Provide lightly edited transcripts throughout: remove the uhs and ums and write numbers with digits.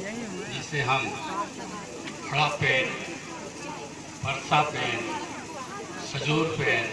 जिसे हम खड़ा पेड़, परसा पेड़, सजूर पेड़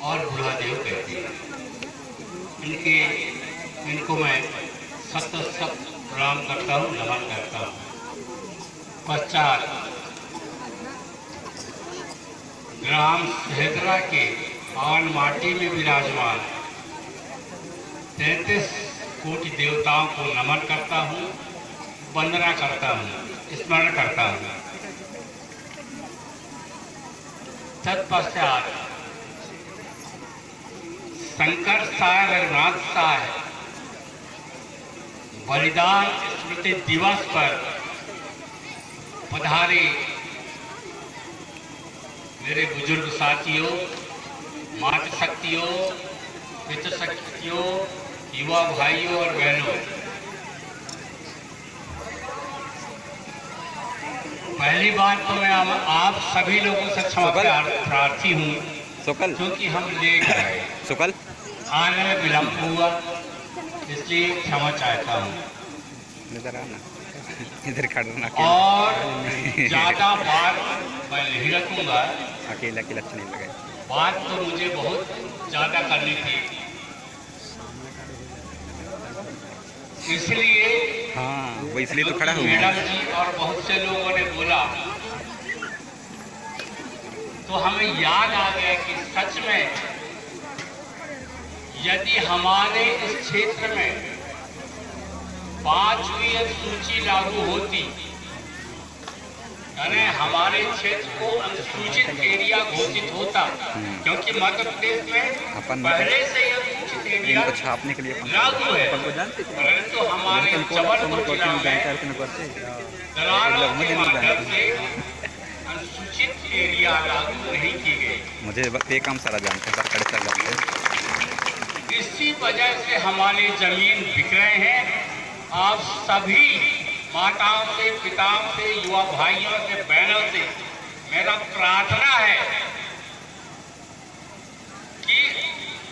और बूढ़ा देव कहते हैं। इनको मैं सत प्रणाम करता हूँ, नमन करता हूँ। पश्चात ग्राम सहदरा के पावन माटी में विराजमान 33 कोटि देवताओं को नमन करता हूँ, वंदना करता हूँ, स्मरण करता हूँ। तत्पश्चात शंकर साय रघुनाथ साय बलिदान स्मृति दिवस पर पधारे मेरे बुजुर्ग साथियों, मातृशक्तियों, पितृशक्तियों, युवा भाइयों और बहनों, पहली बात तो मैं आप सभी लोगों से क्षमा प्रार्थी हूँ, क्योंकि हम लेट गए, आने में विलम्ब हुआ, इसलिए क्षमा चाहता हूँ। इधर खड़ना और ज़्यादा बात मैं नहीं रखूँगा, अकेला अच्छा नहीं लगे। बात तो मुझे बहुत ज़्यादा करनी थी, इसलिए हाँ वो इसलिए तो खड़ा हुआ। मैडम जी और बहुत से लोगों ने बोला तो हमें याद आ गया कि सच में यदि हमारे इस क्षेत्र में 5वीं अनुसूची लागू होती, यानी हमारे क्षेत्र को अनुसूचित एरिया घोषित होता, क्योंकि मध्य प्रदेश में पहले से ही अनुसूचित एरिया छापने के लिए लागू है, परंतु हमारे जबलपुर जिला में दलालों के माध्यम से अनुसूचित एरिया लागू नहीं की गई। मुझे ये काम सारा जानते हैं, सरकारी सारा जानते हैं। इसी वजह से हमारी जमीन बिक रहे हैं। आप सभी माताओं से, पिताओं से, युवा भाइयों से, बहनों से मेरा प्रार्थना है कि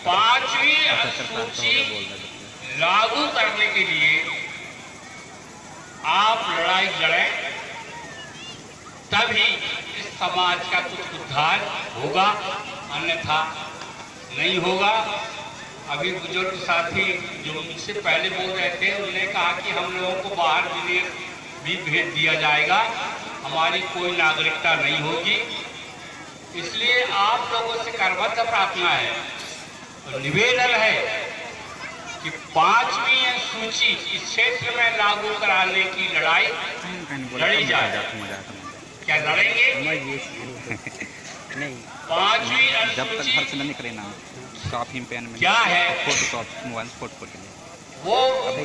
5वीं अनुसूची लागू करने के लिए आप लड़ाई लड़ें, तभी इस समाज का कुछ उद्धार होगा, अन्यथा नहीं होगा। अभी बुजुर्ग साथी जो मुझसे पहले बोल रहे थे, उन्होंने कहा कि हम लोगों को बाहर विदेश भी भेज दिया जाएगा, हमारी कोई नागरिकता नहीं होगी। इसलिए आप लोगों से करबद्ध प्रार्थना है और निवेदन है कि 5वीं अनुसूची इस क्षेत्र में लागू कराने की लड़ाई लड़ी जाए। क्या लड़ेंगे? नहीं, 5वीं जब तक अनुसूची खर्च नहीं करे ना कॉपी पेन में क्या है, फोटो मोबाइल फोटो के लिए वो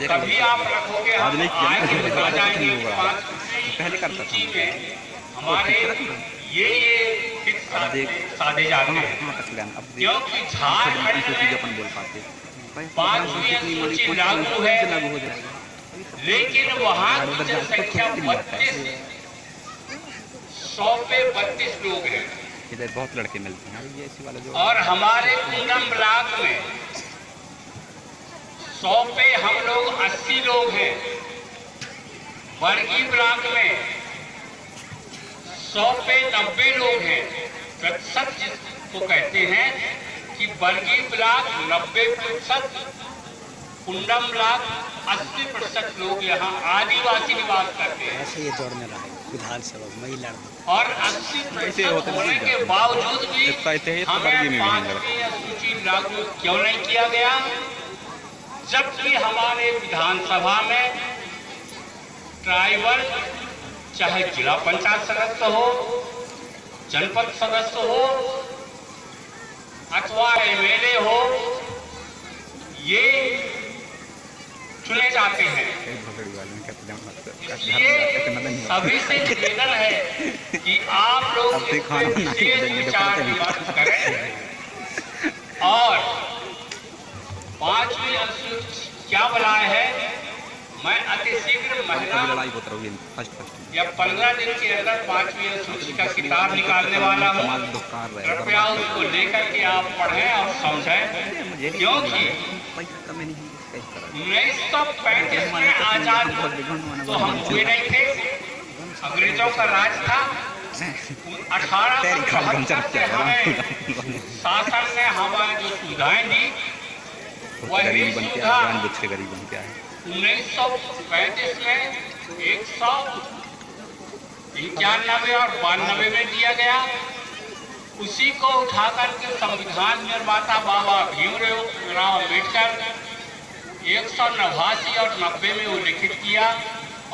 कभी आप रखोगे, आज नहीं किया ना, आएंगे बता जाएंगे। पहले करता था में हमारे ये फिक्स साधे जाते हैं, क्योंकि झारखंड में अपन बोल पाते 5वीं अनुसूची लागू है, लेकिन वहाँ की जनसंख्या 100 पे 32 लोग हैं। इधर बहुत लड़के मिलते हैं ये ऐसी वाला जो, और हमारे पूनम ब्लॉक में 100 पे हम लोग 80 लोग हैं। बरगी ब्लॉक में 100 पे 90 लोग हैं। प्रतिशत जिसको कहते हैं कि बरगी ब्लॉक 90%, कुंडम ब्लॉक 80% लोग यहाँ आदिवासी निवास करते हैं। ऐसे ये दौड़ में रहा है विधानसभा महिला, और 80% होने के बावजूद भी हमें 5वीं अनुसूची लागू क्यों नहीं किया गया, जबकि हमारे विधानसभा में ट्राइबल चाहे जिला पंचायत सदस्य हो, जनपद सदस्य हो अथवा एमएलए हो, ये चुने जाते हैं। इसलिए सभी से निवेदन है कि आप लोग विचार विमर्श करें और 5वीं अनुसूची क्या बनाए है, मैं अतिशीघ्र महिला या 15 दिन के अंदर 5वीं अनुसूची का किताब निकालने वाला हूँ। कृपया उसको लेकर के आप पढ़ें और समझें, क्योंकि 1935 में आजाद तो हम हुए नहीं थे, अंग्रेजों का राज था। 1875 से हमें शासन ने हमें जो सुविधाएं दी वही सुविधा 1935 में 191 और 92 में दिया गया। उसी को उठा करके संविधान निर्माता बाबा भीमराव अम्बेडकर 189 और 90 में उल्लिखित किया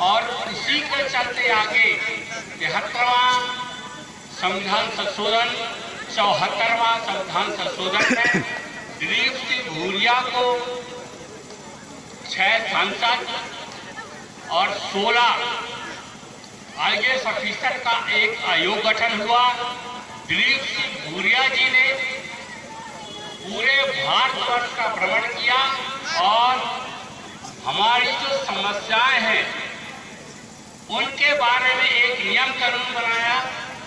और उसी के चलते आगे 73वां संविधान संशोधन, 74वां संविधान संशोधन में दिलीप सिंह भूरिया को 6 सांसद और 16 IAS ऑफिसर का एक आयोग गठन हुआ। दिलीप सिंह भूरिया जी ने पूरे भारतवर्ष का भ्रमण किया और हमारी जो समस्याएं हैं उनके बारे में एक नियम कानून बनाया,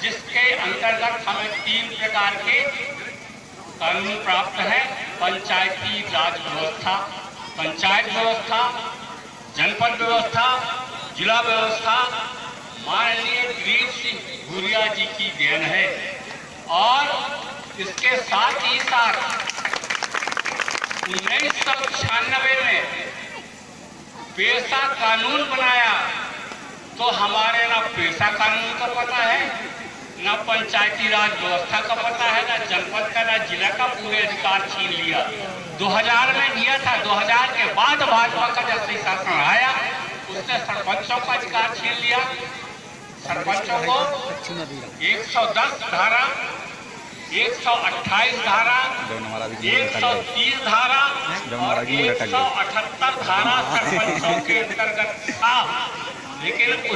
जिसके अंतर्गत हमें 3 प्रकार के कानून प्राप्त है। पंचायती राज व्यवस्था, पंचायत व्यवस्था, जनपद व्यवस्था, जिला व्यवस्था माननीय दिलीप सिंह भूरिया जी की देन है। और इसके साथ ही साथ 1996 में पेशा कानून बनाया, तो हमारे ना पेशा कानून का पता है, ना पंचायती राज व्यवस्था का पता है, ना जनपद का, ना जिला का, पूरे अधिकार छीन लिया। 2000 में दिया था। 2000 के बाद भाजपा का जब से शासन आया उसने सरपंचों का अधिकार छीन लिया। सरपंचों को 110 धारा, 128 धारा, 130 धारा और 178 धारा सरपंचों के अंतर्गत था। लेकिन उसको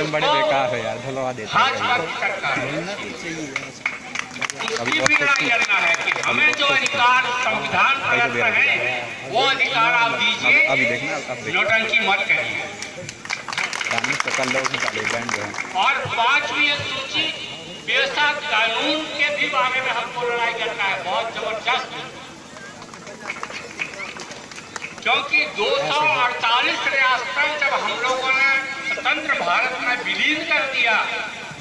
भाजपा की सरकार उसकी भी लड़ाई लड़ना है कि हमें जो अधिकार संविधान प्रदत्त है वो अधिकार आप दीजिए, नौटंकी मत करिए। और 5वीं सूची पेशा कानून के भी बारे में हमको लड़ाई करना है, बहुत जबरदस्त, क्योंकि 248 रियासतें जब हम लोगों ने स्वतंत्र भारत में विलीन कर दिया,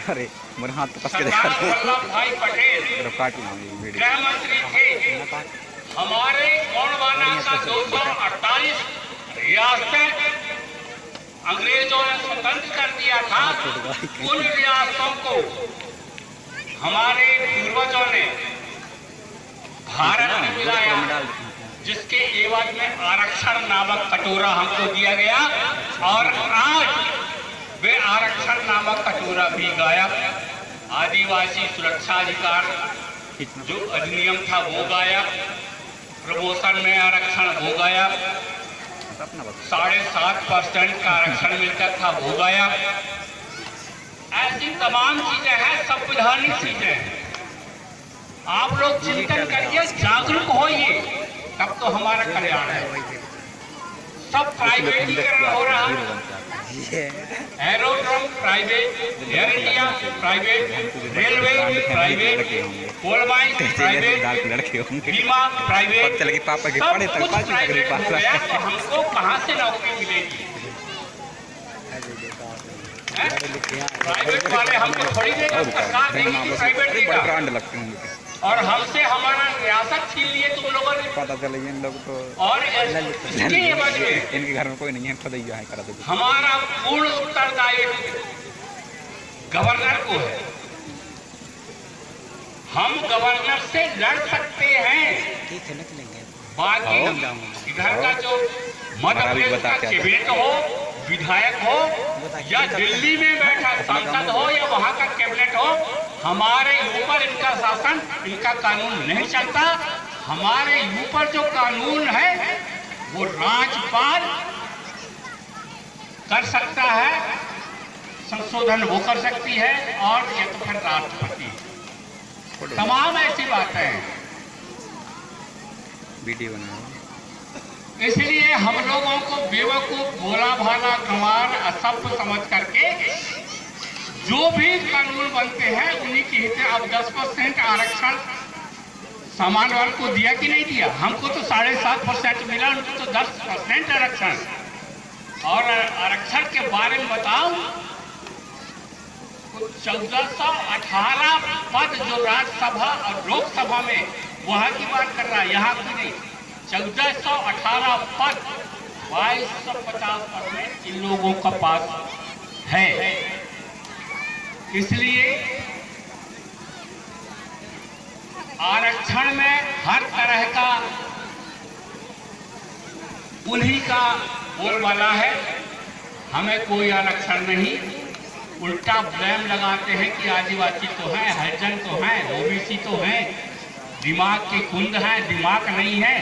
अरे मेरे हाथ तो सरदार वल्लभ भाई पटेल गृह मंत्री थे, हमारे गोंडवाना का 248 रियासतें अंग्रेजों ने स्वतंत्र कर दिया था। उन रियासतों को हमारे पूर्वजों ने भारत में मिलाया, जिसके एवज में आरक्षण नामक कटोरा हमको दिया गया और आज वे आरक्षण नामक कटोरा भी गायब। आदिवासी सुरक्षा अधिकार जो अधिनियम था वो गायब, प्रमोशन में आरक्षण वो गायब, 7.5% का आरक्षण मिलता था वो गायब। ऐसी तमाम चीजें हैं, संवैधानिक चीजें हैं। आप लोग चिंतन करिए, जागरूक होइए, तब तो हमारा कल्याण है। सब प्राइवेटीकरण हो रहा है, aerodrome private, Air India private, railway private, coal mine private, बीमा प्राइवेट, सब कुछ प्राइवेट हो गया, तो हमको कहाँ से नौकरी मिलेगी? प्राइवेट वाले हमको थोड़ी देगा, सरकार देगी, प्राइवेट देगा। और हमसे हमारा रियासत छीन लिए तुम लोगों ने, पता चले इन लोग तो। और इनके घर में कोई नहीं है, खुद ही है करा दो। हमारा पूर्ण उत्तरदायित्व गवर्नर को है। हम गवर्नर से लड़ सकते हैं, बाकी इधर का जो मध्य प्रदेश का कैबिनेट हो, विधायक हो, या दिल्ली में बैठा सांसद हो, या वहां का कैबिनेट हो, हमारे ऊपर इनका शासन, इनका कानून नहीं चलता। हमारे ऊपर जो कानून है वो राज्यपाल कर सकता है, संशोधन वो कर सकती है, और ये तो फिर राष्ट्रपति। तमाम ऐसी बातें हैं। वीडियो बना, इसलिए हम लोगों को बेवकूफ, भोला भाला, गंवार, असभ्य समझ करके जो भी कानून बनते हैं उन्हीं की हित। अब 10% आरक्षण सामान्य वर्ग को दिया कि नहीं दिया? हमको तो 7.5% मिला, उनको तो 10% आरक्षण। और आरक्षण के बारे में बताओ, 1418 पद जो राज्यसभा और लोकसभा में, वहां की बात कर रहा है, यहाँ की नहीं। 1418 पद 2250 पद में इन लोगों का पास है। इसलिए आरक्षण में हर तरह का उन्हीं का बोलबाला है, हमें कोई आरक्षण नहीं। उल्टा ब्लेम लगाते हैं कि आदिवासी तो हैं, हरिजन तो हैं, ओबीसी तो हैं, दिमाग के कुंद हैं, दिमाग नहीं है।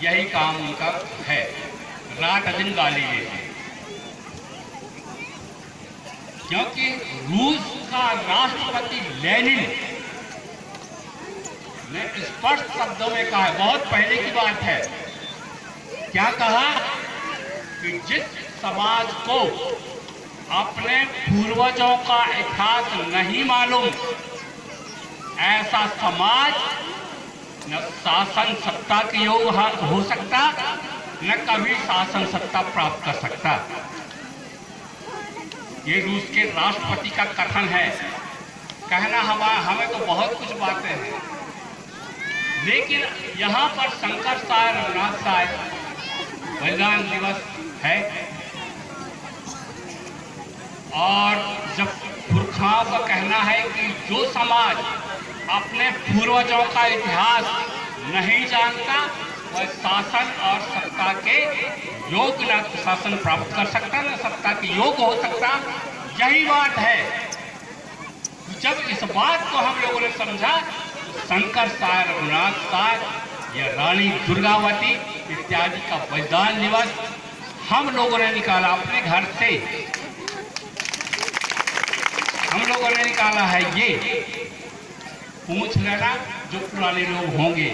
यही काम उनका है, रात दिन गाली देते हैं। क्योंकि रूस का राष्ट्रपति लेनिन ने स्पष्ट शब्दों में कहा, बहुत पहले की बात है, क्या कहा कि जिस समाज को अपने पूर्वजों का इतिहास नहीं मालूम, ऐसा समाज न शासन सत्ता के योग हो सकता, न कभी शासन सत्ता प्राप्त कर सकता। ये रूस के राष्ट्रपति का कथन है। कहना हमें तो बहुत कुछ बातें हैं, लेकिन यहाँ पर शंकर साय रघुनाथ साय बलिदान दिवस है, और जब पुरखाओं का कहना है कि जो समाज अपने पूर्वजों का इतिहास नहीं जानता, वह शासन और सत्ता के योग न शासन प्राप्त कर सकता, न सत्ता के योग हो सकता। यही बात है। जब इस बात को हम लोगों ने समझा, शंकर साय रघुनाथ साय या रानी दुर्गावती इत्यादि का बलिदान दिवस हम लोगों ने निकाला अपने घर से। हम लोगों ने निकाला है। ये पूछ लेना जो पुराने लोग होंगे।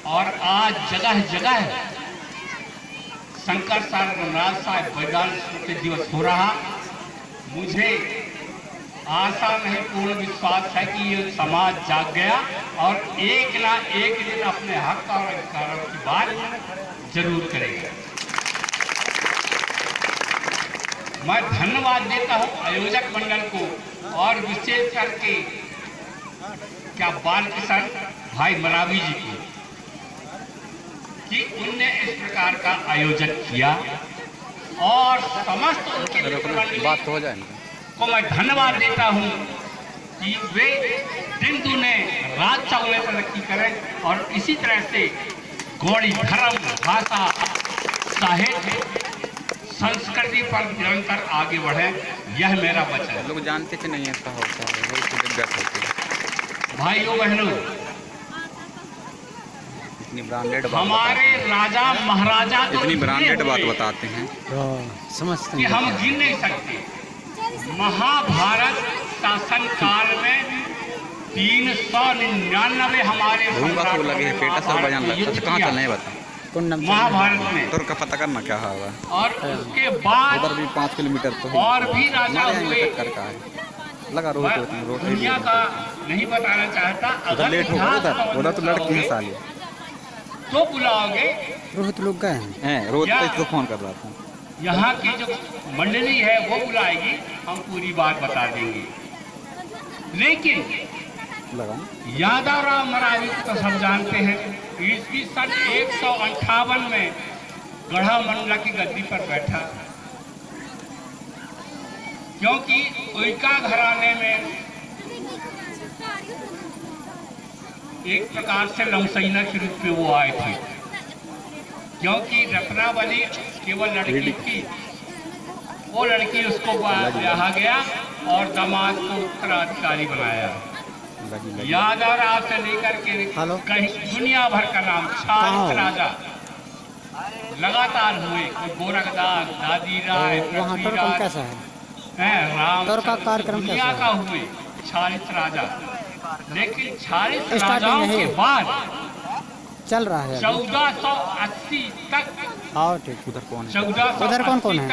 और आज जगह जगह शंकर साय रघुनाथ साय बलिदान स्मृति दिवस हो रहा। मुझे आशा नहीं, पूर्ण विश्वास है कि ये समाज जाग गया और एक ना एक दिन अपने हक और अधिकारों की बात जरूर करेगा। मैं धन्यवाद देता हूं आयोजक मंडल को, और विशेष करके क्या बालकिशन भाई मरावी जी को, कि उनने इस प्रकार का आयोजन किया, और समस्त उनके बात तो हो जाए को मैं धन्यवाद देता हूं कि वे दिन दुने रात चौगुने तरक्की करें और इसी तरह से गौड़ी धर्म, भाषा, साहित्य, संस्कृति पर निरंतर आगे बढ़े। यह मेरा वचन है। लोग जानते कि नहीं ऐसा होता है। भाइयों बहनों, इतनी ब्रांडेड हमारे राजा महाराजा तो इतनी ब्रांडेड बात बताते हैं समझते कि हम गिन नहीं सकते। महाभारत शासन काल में 399 हमारे तो लगे पेटा सब बजान लगता है। कहाँ चलना है बता? महाभारत में तो उनका पता करना क्या होगा। और उसके बाद उधर भी 5 किलोमीटर तो है। और भी राजा हुए। लगा रोड दुनिया का नहीं बताना चाहता। उधर लेट होगा। उधर तो लड़की है साली, तो बुलाओगे। रोहित लोग गए हैं रोज तो फोन कर रहा था। यहाँ की जो मंडली है वो बुलाएगी, हम पूरी बात बता देंगे। लेकिन यादवराव मरावी को तो सब जानते हैं। ईस्वी सन 158 में गढ़ा मंडला की गद्दी पर बैठा, क्योंकि उइका घराने में एक प्रकार से लमसैना के रूप में वो आए थे, क्योंकि रत्नावली केवल लड़की थी। वो लड़की उसको ब्याहा गया और दामाद को उत्तराधिकारी बनाया। यादवराव से लेकर के कहीं दुनिया भर का नाम छात्र राजा लगातार हुए। कोई गोरखदास, दादी राय, कैसा है राम का कार्यक्रम दुनिया का हुए 40 राजा। लेकिन 40 राजाओं के बाद चल रहा है 1480 तक। हाँ ठीक। उधर कौन है? 1480 कौन है?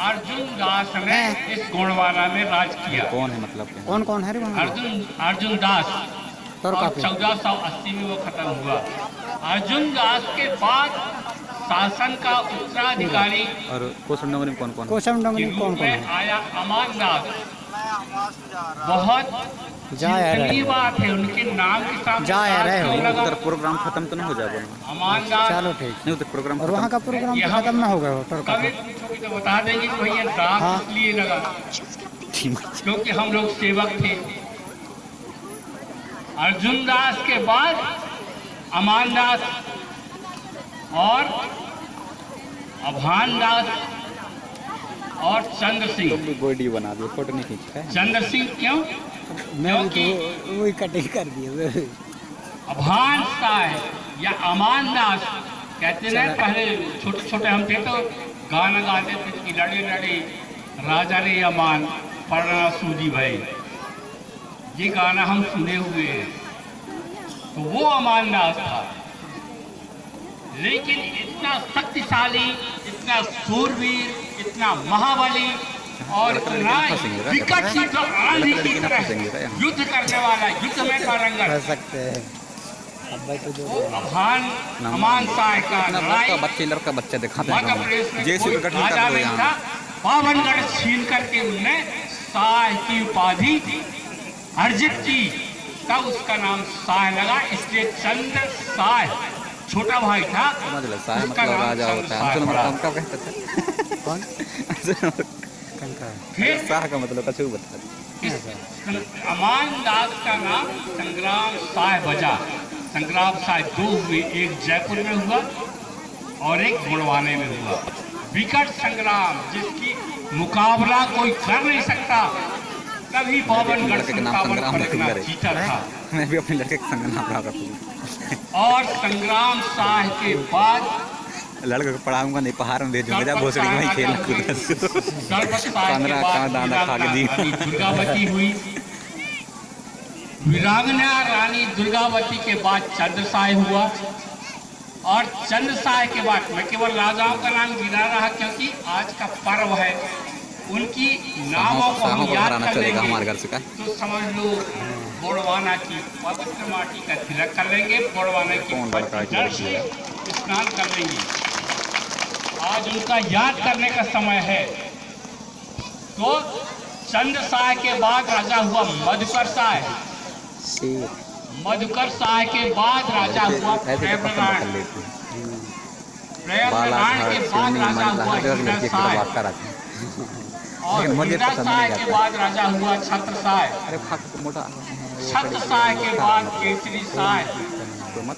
अर्जुन दास ने इस गोंडवाना में राज किया। कौन है मतलब? कौन कौन है? अर्जुन दास और और काफी 1480 में वो खत्म हुआ। अर्जुन दास के बाद शासन का उत्तराधिकारी और कोसम डोंगरी में कौन कौन है? कोसम डोंगरी के में रूप कौन कौन में है? आया अमान दास। बहुत जा आ रहे जितनी हैं। बात है उनके नाम के साथ जा आ रहे हो। लगा। उधर प्रोग्राम खत्म तो नहीं हो जाएगा? अमान दास चलो ठीक। नहीं उधर प्रोग्राम और वहाँ का खत्म प्रोग्राम तो यहाँ- खत्म ना हो गया हो टोर का। कभी पूछोगे तो बता देंगे कि भैया दास हाँ। इसलिए लगा क्योंकि हम लोग सेवक थे। अर्जुन दास के बाद अमान दास और अभान दास और चंद्र सिंह। तुम भी वीडियो बना दियो, फोटो नहीं खींचता है। चंद्र सिंह क्यों? मैं भी तो वही कटिंग कर दिए। अभान साय या अमान दास कहते ना, पहले छोटे छोटे हम थे तो गाना गाते थे कि लड़े लड़े राजा रे अमान पढ़ना सूजी भाई। ये गाना हम सुने हुए हैं। तो वो अमान दास था, लेकिन इतना शक्तिशाली, इतना सूरवीर, इतना महाबली और इतना विकट युद्ध आंधी की तरह युद्ध करने वाला, युद्ध में पारंगत कर सकते हैं। अब भाई तो वो जो अमान साय का लड़ाई लड़का बच्चा दिखाते मध्य प्रदेश में जैसे कोई गठन राजा कर दो नहीं था। यहाँ। पावनगढ़ छीन करके उनने साय की उपाधि अर्जित की, तब उसका नाम साय लगा। इसलिए चंद्र साय छोटा भाई था, समझ लो, साय उसका मतलब नाम राजा चंद्र होता है। साय अर्जुन पड़ा। मतलब कब कहते थे? कौन कंका फिर साह का मतलब कछु बता दो। इस अमान दास का नाम संग्राम साय बजा। संग्राम साय दो हुए, एक जयपुर में हुआ और एक गुड़वाने में हुआ। विकट संग्राम जिसकी मुकाबला कोई कर नहीं सकता। तभी पावनगढ़ लड़के का नाम 57 संग्राम परगना रखूंगा रे। जीता था। मैं भी अपने लड़के के संग नाम रखूंगा। और संग्राम साय के बाद लड़के को पढ़ाऊंगा नहीं, पहाड़ में भेजूंगा, जा भोसड़ी में ही खेलना कूदना। दलपत साय के 15 बाद दाना खा के दी। रानी दुर्गावती हुई। वीरांगना रानी दुर्गावती के बाद चंद्र साय हुआ। और चंद्र साय के बाद मैं केवल राजाओं का नाम गिना रहा क्योंकि आज का पर्व है। उनकी नामों को हम याद कर चलेगा हमारे लेंगे घर से का। तो समझ लो बोड़वाना की पवित्र माटी का तिलक कर लेंगे, बोड़वाना की कौन लड़का है? जल से स्नान कर लेंगे। आज उनका याद करने का समय है। तो चंद्र साय के बाद राजा हुआ मधुकर साय। मधुकर साय के बाद राजा हुआ प्रेमनारायण। प्रेमनारायण के बाद राजा हुआ हिंदर साय। और हिंदर साय के बाद राजा हुआ छत्र साय। अरे फाक मोटा छत्र साय के बाद केसरी साय।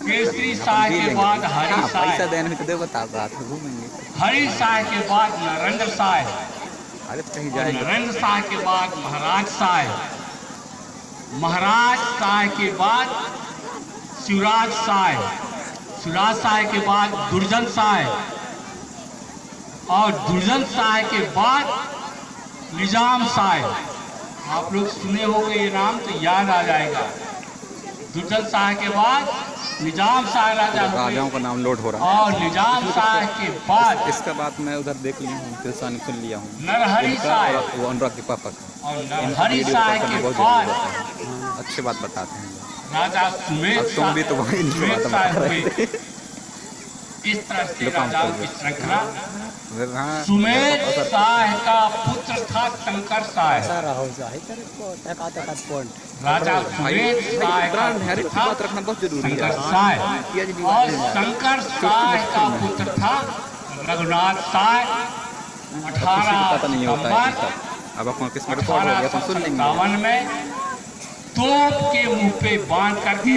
केसरी साय के बाद हरि साय। पैसा देने में तो दे बता रात में घूमेंगे। हरि साय के बाद नरेंद्र साय। अरे कहीं और जाएंगे। नरेंद्र साय के बाद महाराज साय। महाराज साय के बाद शिवराज साय। शिवराज साय के बाद दुर्जन साय। और दुर्जन साय के बाद निजाम साय। आप लोग सुने होंगे ये नाम तो याद आ जाएगा। दुर्जन साय के बाद निजाम साय राजा हुए। राजाओं का नाम लोड हो रहा है। और निजाम साय के बाद इसका बात मैं उधर देख लिया हूँ, किसान सुन लिया हूँ। नरहरि उनका साय। और वो अनुराग के पापा का। और इनका नरहरि वीडियो साय करना के बहुत बाद जरूरी होता है। अच्छी बात बताते हैं। राजा सुमेध अब तुम भी तो वही इनकी सुमेध बात साय बता रहे हुए। इस तरह से राजाओं की श्रृंखला। हाँ, सुमेध साय का पुत्र था शंकर साय। ऐसा रहो जाए तेरे को टका टका पॉइंट। राजा सुमेध साय का ब्रांड है, पुत्र इसकी था बात रखना बहुत जरूरी है। शंकर साय। और शंकर साय का पुत्र था रघुनाथ साय। किसी को पता नहीं होता है सितंबर इसका। अब अपन किसमें रिकॉर्ड हो गया तो सुन लेंगे। 1857 में तोप के मुंह पे बांध करके